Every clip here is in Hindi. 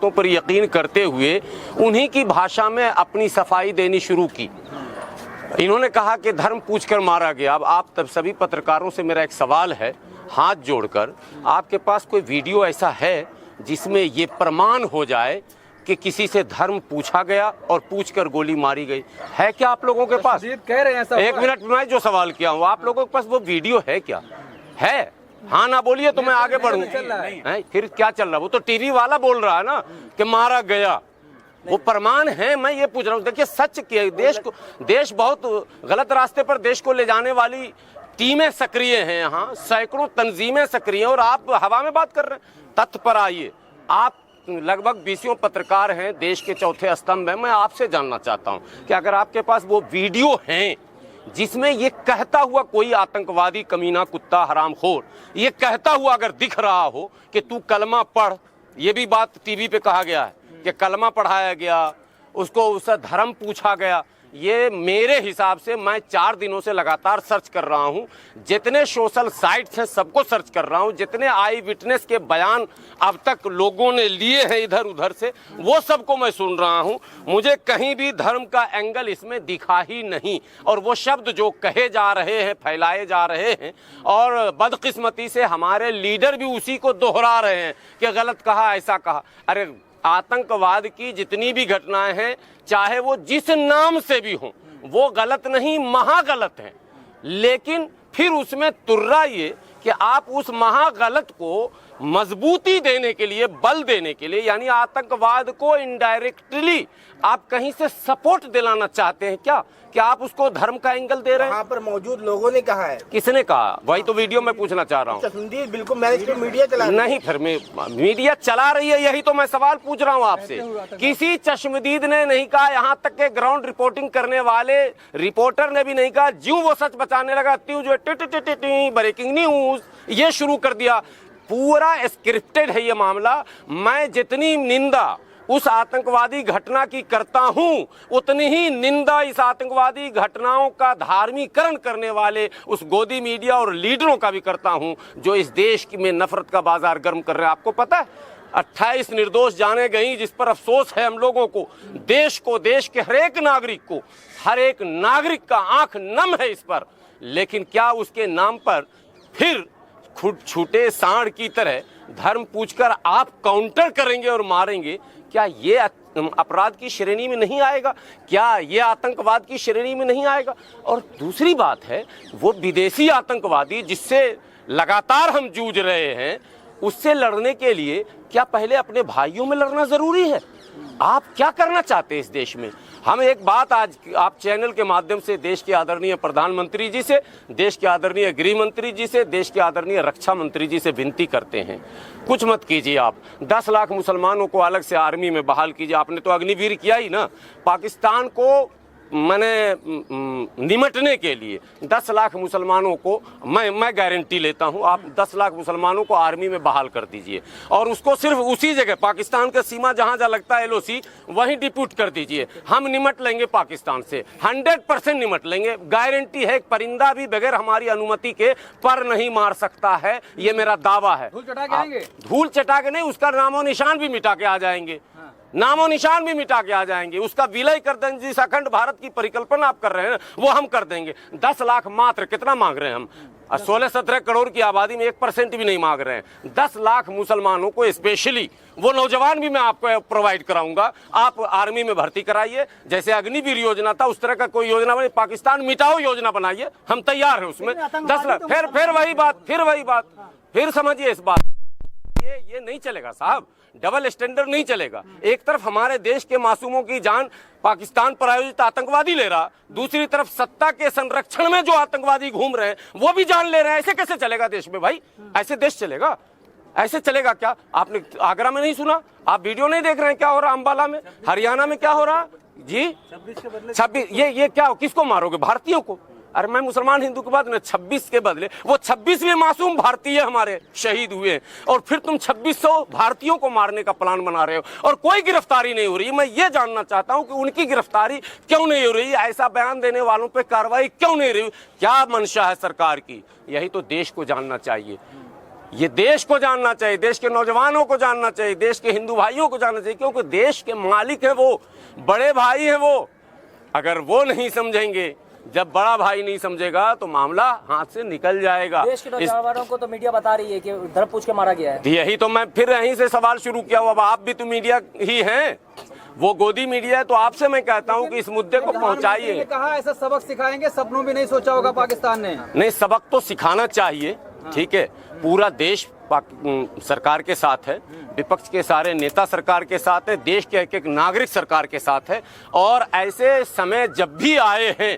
बातों पर यकीन करते हुए उन्हीं की भाषा में अपनी सफाई देनी शुरू की। इन्होंने कहा कि धर्म पूछकर मारा गया। अब आप तब सभी पत्रकारों से मेरा एक सवाल है, हाथ जोड़कर, आपके पास कोई वीडियो ऐसा है जिसमें ये प्रमाण हो जाए कि किसी से धर्म पूछा गया और पूछकर गोली मारी गई? है क्या आप लोगों के पास? कह रहे हैं सब। एक मिनट, मैं जो सवाल किया हूँ, आप लोगों के पास वो वीडियो है क्या? है? हाँ ना बोलिए तो मैं आगे बढ़ूँ। फिर क्या चल रहा? वो तो टीवी वाला बोल रहा है ना कि मारा गया, वो प्रमाण है। मैं ये पूछ रहा हूँ, देखिए सच के देश बहुत गलत रास्ते पर देश को ले जाने वाली टीमें सक्रिय हैं, यहाँ सैकड़ों तंजीमें सक्रिय हैं और आप हवा में बात कर रहे हैं। तथ्य पर आइए। आप लगभग 20 पत्रकार हैं, देश के चौथे स्तंभ हैं। मैं आपसे जानना चाहता हूँ कि अगर आपके पास वो वीडियो हैं जिसमें ये कहता हुआ कोई आतंकवादी, कमीना, कुत्ता, हरामखोर ये कहता हुआ अगर दिख रहा हो कि तू कलमा पढ़, ये भी बात टीवी पे कहा गया है कि कलमा पढ़ाया गया, उसको उससे धर्म पूछा गया, ये मेरे हिसाब से मैं 4 दिनों से लगातार सर्च कर रहा हूं, जितने सोशल साइट्स हैं सबको सर्च कर रहा हूं, जितने आई विटनेस के बयान अब तक लोगों ने लिए हैं इधर उधर से, वो सबको मैं सुन रहा हूं। मुझे कहीं भी धर्म का एंगल इसमें दिखा ही नहीं। और वो शब्द जो कहे जा रहे हैं, फैलाए जा रहे हैं, और बदकिस्मती से हमारे लीडर भी उसी को दोहरा रहे हैं कि गलत कहा, ऐसा कहा। अरे आतंकवाद की जितनी भी घटनाएं हैं, चाहे वो जिस नाम से भी हों, वो गलत नहीं, महागलत हैं। लेकिन फिर उसमें तुर्रा ये कि आप उस महागलत को मजबूती देने के लिए, बल देने के लिए, यानी आतंकवाद को इनडायरेक्टली आप कहीं से सपोर्ट दिलाना चाहते हैं क्या? क्या आप उसको धर्म का एंगल दे रहे हैं? वहाँ पर मौजूद लोगों ने कहा है। किसने कहा? वही तो वीडियो में पूछना चाह रहा हूँ। बिल्कुल मैंने मीडिया चला नहीं, फिर मीडिया चला रही है, यही तो मैं सवाल पूछ रहा हूँ आपसे। किसी चश्मदीद ने नहीं कहा, यहाँ तक के ग्राउंड रिपोर्टिंग करने वाले रिपोर्टर ने भी नहीं कहा। ज्यों वो सच बचाने लगा, त्यों जो ब्रेकिंग न्यूज ये शुरू कर दिया। पूरा स्क्रिप्टेड है ये मामला। मैं जितनी निंदा उस आतंकवादी घटना की करता हूं, उतनी ही निंदा इस आतंकवादी घटनाओं का धार्मीकरण करने वाले उस गोदी मीडिया और लीडरों का भी करता हूं, जो इस देश में नफरत का बाजार गर्म कर रहे हैं। आपको पता है 28 निर्दोष जाने गई, जिस पर अफसोस है हम लोगों को, देश को, देश के हर एक नागरिक को, हर एक नागरिक का आंख नम है इस पर। लेकिन क्या उसके नाम पर फिर खुद छूटे सांड की तरह धर्म पूछकर आप काउंटर करेंगे और मारेंगे? क्या ये अपराध की श्रेणी में नहीं आएगा? क्या ये आतंकवाद की श्रेणी में नहीं आएगा? और दूसरी बात है, वो विदेशी आतंकवादी जिससे लगातार हम जूझ रहे हैं, उससे लड़ने के लिए क्या पहले अपने भाइयों में लड़ना जरूरी है? आप क्या करना चाहते हैं इस देश में? हम एक बात आज आप चैनल के माध्यम से देश के आदरणीय प्रधानमंत्री जी से, देश के आदरणीय गृह मंत्री जी से, देश के आदरणीय रक्षा मंत्री जी से विनती करते हैं, कुछ मत कीजिए आप। 10 लाख मुसलमानों को अलग से आर्मी में बहाल कीजिए। आपने तो अग्निवीर किया ही ना। पाकिस्तान को निमटने के लिए 10 लाख मुसलमानों को मैं गारंटी लेता हूं, आप 10 लाख मुसलमानों को आर्मी में बहाल कर दीजिए और उसको सिर्फ उसी जगह, पाकिस्तान का सीमा जहां जहां लगता है LOC, वहीं डिप्यूट कर दीजिए। हम निमट लेंगे पाकिस्तान से, 100% निमट लेंगे। गारंटी है, एक परिंदा भी बगैर हमारी अनुमति के पर नहीं मार सकता है, ये मेरा दावा है। धूल चटा के आएंगे? धूल चटा के नहीं, उसका नामो निशान भी मिटा के आ जाएंगे। नामो निशान भी मिटा के आ जाएंगे। उसका विलय कर देंगे। जिस अखंड भारत की परिकल्पना आप कर रहे हैं वो हम कर देंगे। 10 लाख मात्र, कितना मांग रहे हैं हम? 16-17 करोड़ की आबादी में 1% भी नहीं मांग रहे हैं। 10 लाख मुसलमानों को, स्पेशली वो नौजवान भी मैं आपको प्रोवाइड कराऊंगा। आप आर्मी में भर्ती कराइए, जैसे अग्निवीर योजना था उस तरह का कोई योजना बनी। पाकिस्तान मिटाओ योजना बनाइए, हम तैयार हैं उसमें। 10 लाख, फिर वही बात, फिर समझिए इस बात। ये नहीं चलेगा साहब, डबल स्टैंडर्ड नहीं चलेगा। एक तरफ हमारे देश के मासूमों की जान पाकिस्तान प्रायोजित आतंकवादी ले रहा, दूसरी तरफ सत्ता के संरक्षण में जो आतंकवादी घूम रहे हैं वो भी जान ले रहे हैं। ऐसे कैसे चलेगा देश में भाई? ऐसे देश चलेगा? ऐसे चलेगा क्या? आपने आगरा में नहीं सुना? आप वीडियो नहीं देख रहे हैं क्या हो रहा? अंबाला में, हरियाणा में क्या हो रहा जी? 26 ये क्या, किसको मारोगे? भारतीयों को? अरे मैं मुसलमान हिंदू के बाद में 26 के बदले वो 26वें मासूम भारतीय हमारे शहीद हुए हैं, और फिर तुम 2600 भारतीयों को मारने का प्लान बना रहे हो और कोई गिरफ्तारी नहीं हो रही। मैं ये जानना चाहता हूं कि उनकी गिरफ्तारी क्यों नहीं हो रही? ऐसा बयान देने वालों पे कार्रवाई क्यों नहीं हो रही? क्या मंशा है सरकार की? यही तो देश को जानना चाहिए। ये देश को जानना चाहिए, देश के नौजवानों को जानना चाहिए, देश के हिंदू भाइयों को जानना चाहिए, क्योंकि देश के मालिक है वो, बड़े भाई है वो। अगर वो नहीं समझेंगे, जब बड़ा भाई नहीं समझेगा तो मामला हाथ से निकल जाएगा। देश के नौजवानों को तो मीडिया बता रही है कि धर पूछ के मारा गया है। यही तो मैं फिर यहीं से सवाल शुरू किया। अब आप भी तो मीडिया ही हैं, वो गोदी मीडिया है, तो आपसे मैं कहता हूँ कि इस मुद्दे को पहुंचाइए। कहा ऐसा सबक सिखाएंगे, सपनों भी नहीं सोचा होगा पाकिस्तान ने। नहीं, सबक तो सिखाना चाहिए, ठीक है। पूरा देश सरकार के साथ है, विपक्ष के सारे नेता सरकार के साथ है, देश के एक एक नागरिक सरकार के साथ है। और ऐसे समय जब भी आए हैं,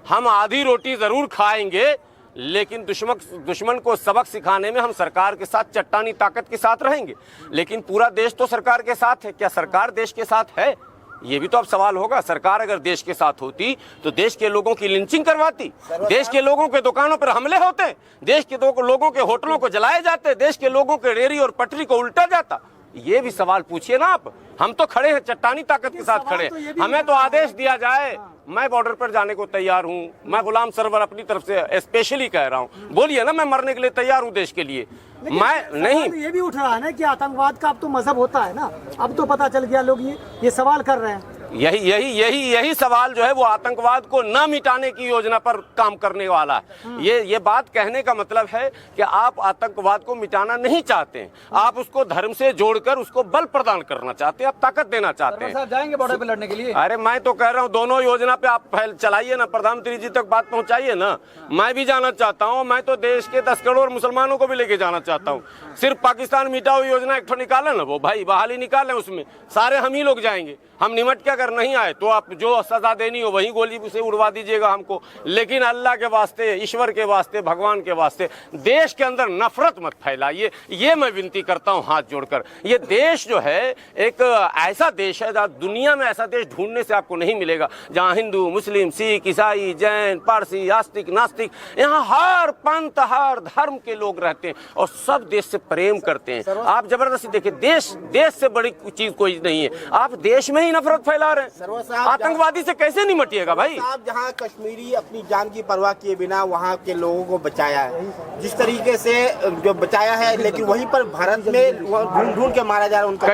हम आधी रोटी जरूर खाएंगे, लेकिन दुश्मन को सबक सिखाने में हम सरकार के साथ चट्टानी ताकत के साथ रहेंगे। लेकिन पूरा देश तो सरकार के साथ है, क्या सरकार देश के साथ है? ये भी तो अब सवाल होगा। सरकार अगर देश के साथ होती तो देश के लोगों की लिंचिंग करवाती, देश के लोगों के दुकानों पर हमले होते, देश के लोगों के होटलों को जलाए जाते, देश के लोगों के रेरी और पटरी को उल्टा जाता। ये भी सवाल पूछिए ना आप। हम तो खड़े हैं, चट्टानी ताकत के साथ खड़े हैं। हमें तो आदेश दिया जाए, मैं बॉर्डर पर जाने को तैयार हूँ। मैं गुलाम सरवर अपनी तरफ से स्पेशली कह रहा हूँ, बोलिए ना, मैं मरने के लिए तैयार हूँ देश के लिए। मैं नहीं, ये भी उठ रहा है ना कि आतंकवाद का अब तो मजहब होता है ना, अब तो पता चल गया, लोग ये सवाल कर रहे हैं। यही सवाल जो है वो आतंकवाद को न मिटाने की योजना पर काम करने वाला है। ये बात कहने का मतलब है कि आप आतंकवाद को मिटाना नहीं चाहते हैं, आप उसको धर्म से जोड़कर उसको बल प्रदान करना चाहते हैं, आप ताकत देना चाहते हैं। जाएंगे बॉर्डर पे लड़ने के लिए। अरे मैं तो कह रहा हूँ दोनों योजना पे आप चलाइए ना, प्रधानमंत्री जी तक बात पहुंचाइए ना। मैं भी जाना चाहता हूँ, मैं तो देश के 10 करोड़ मुसलमानों को भी लेके जाना चाहता हूँ। सिर्फ पाकिस्तान मिटाओ योजना एक निकाले ना, वो भाई बहाली निकाले, उसमें सारे हम ही लोग जाएंगे। हम निमट के अगर नहीं आए तो आप जो सजा देनी हो वही गोली से उड़वा दीजिएगा हमको। लेकिन अल्लाह के वास्ते, ईश्वर के वास्ते, भगवान के वास्ते देश के अंदर नफरत मत फैलाइए, ये मैं विनती करता हूँ हाथ जोड़कर। ये देश जो है एक ऐसा देश है जहाँ दुनिया में ऐसा देश ढूंढने से आपको नहीं मिलेगा, जहाँ हिंदू, मुस्लिम, सिख, ईसाई, जैन, पारसी, आस्तिक, नास्तिक, यहाँ हर पंथ, हर धर्म के लोग रहते हैं और सब देश से प्रेम करते हैं। आप जबरदस्ती देखिए, देश से बड़ी चीज कोई नहीं है, आप देश में ही नफरत फैला रहे हैं। आतंकवादी से कैसे निपटिएगा भाई? आप जहाँ कश्मीरी अपनी जान की परवाह किए बिना वहाँ के लोगों को बचाया है, जिस तरीके से जो बचाया है, लेकिन वहीं पर भारत में ढूंढ के मारा जा रहा है उनका।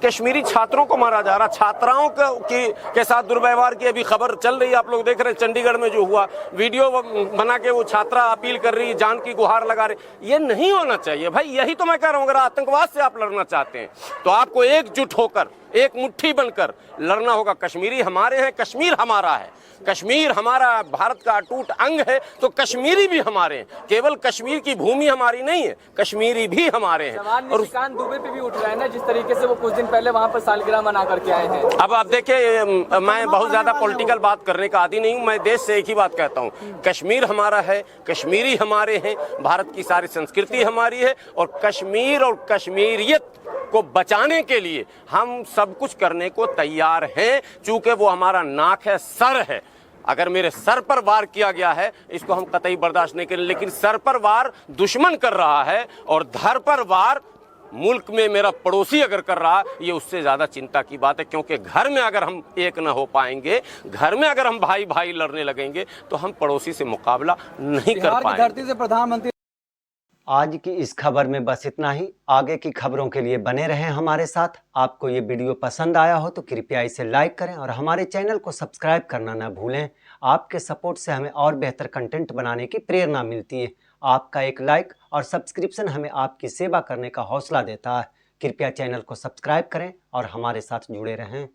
कश्मीरी छात्रों को मारा जा रहा, छात्राओं के साथ दुर्व्यवहार की अभी खबर चल रही है, आप लोग देख रहे हैं। चंडीगढ़ में जो हुआ, वीडियो बना के वो छात्रा अपील कर रही, जान की गुहार लगा रही। ये नहीं होना चाहिए भाई। यही तो मैं कह रहा हूँ, अगर आतंकवाद से आप लड़ना चाहते हैं तो आपको एकजुट होकर, एक मुट्ठी बनकर लड़ना होगा। कश्मीरी हमारे हैं, कश्मीर हमारा है, कश्मीर हमारा भारत का अटूट अंग है, तो कश्मीरी भी हमारे हैं। केवल कश्मीर की भूमि हमारी नहीं है, कश्मीरी भी हमारे हैं। और निशान दुबे पे भी उठ रहा है ना, जिस तरीके से वो कुछ दिन पहले वहाँ पर सालगिरह मना करके आए हैं। अब आप देखिए, मैं बहुत ज्यादा पॉलिटिकल बात करने का आदी नहीं हूँ, मैं देश से एक ही बात कहता हूँ, कश्मीर हमारा है, कश्मीरी हमारे हैं, भारत की सारी संस्कृति हमारी है, और कश्मीर और कश्मीरियत को बचाने के लिए हम सब कुछ करने को तैयार हैं, चूंकि वो हमारा नाक है, सर है। अगर मेरे सर पर वार किया गया है, इसको हम कतई बर्दाश्त नहीं करें, लेकिन सर पर वार दुश्मन कर रहा है और धर पर वार मुल्क में मेरा पड़ोसी अगर कर रहा, ये उससे ज्यादा चिंता की बात है। क्योंकि घर में अगर हम एक न हो पाएंगे, घर में अगर हम भाई भाई लड़ने लगेंगे, तो हम पड़ोसी से मुकाबला नहीं कर पाएंगे। धरती से प्रधानमंत्री। आज की इस खबर में बस इतना ही। आगे की खबरों के लिए बने रहें हमारे साथ। आपको ये वीडियो पसंद आया हो तो कृपया इसे लाइक करें और हमारे चैनल को सब्सक्राइब करना ना भूलें। आपके सपोर्ट से हमें और बेहतर कंटेंट बनाने की प्रेरणा मिलती है। आपका एक लाइक और सब्सक्रिप्शन हमें आपकी सेवा करने का हौसला देता है। कृपया चैनल को सब्सक्राइब करें और हमारे साथ जुड़े रहें।